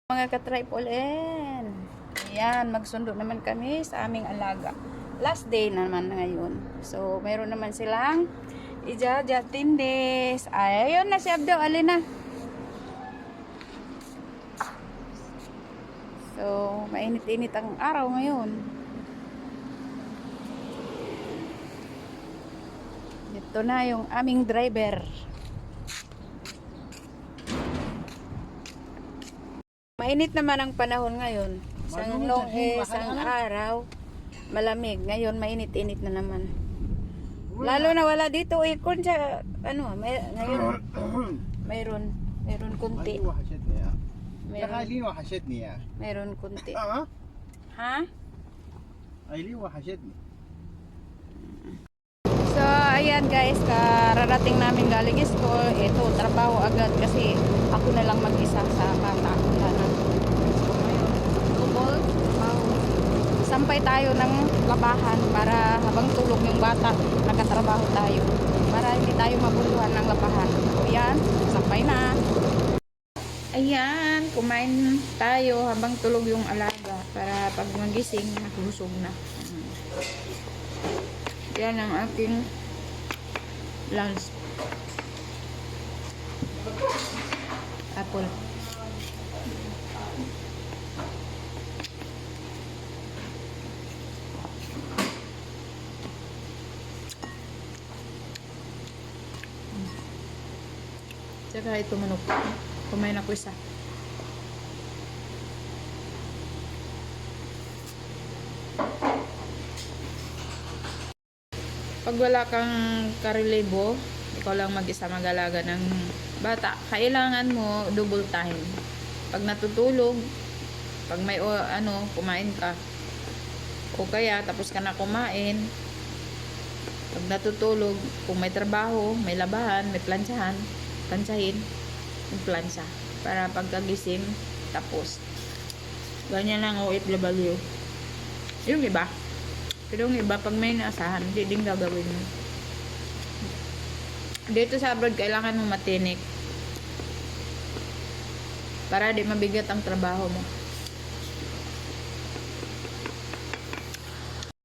Mga ka-tripolin, ayan, magsundo naman kami sa aming alaga. Last day naman ngayon. So, mayroon naman silang ija-jatindis. Ayun na si Abdo, alin na. So, mainit-init ang araw ngayon. Ito na yung aming driver. Mainit naman ang panahon ngayon. Isang araw, malamig. Ngayon, mainit-init na naman. Lalo na wala dito aircon sa, ngayon, mayroon kunti. Aileen وحشتني يا أخي. Mayroon kunti. Ha? Aileen وحشتني. So, ayan guys, kararating namin galing school. Ito, trabaho agad kasi ako na lang mag-isa sa bata. Wala na. So, ngayon, tubol, trabaho. Sampay tayo ng labahan para habang tulog yung bata, nakatrabaho tayo. Para hindi tayo mabuluhan ng labahan. So, ayan, sampay na. Ayan, kumain tayo habang tulog yung alaga para pag magising, nakubusog na. Yan ang aking lunch. Apple. Tsaka ito manok. Kumain ako isa. Pag wala kang karelibo, ikaw lang mag-isa mag-alaga ng bata, kailangan mo double time. Pag natutulog, pag may kumain ka, o kaya tapos ka na kumain, pag natutulog, kung may trabaho, may labahan, may plantsahin, yung plansa. Para pagkagising, tapos. Ganyan lang OFW. Yung iba. Pero yung iba, pag may naasahan, hindi din gagawin mo. Dito sa abroad, kailangan mo matinik. Para di mabigat ang trabaho mo.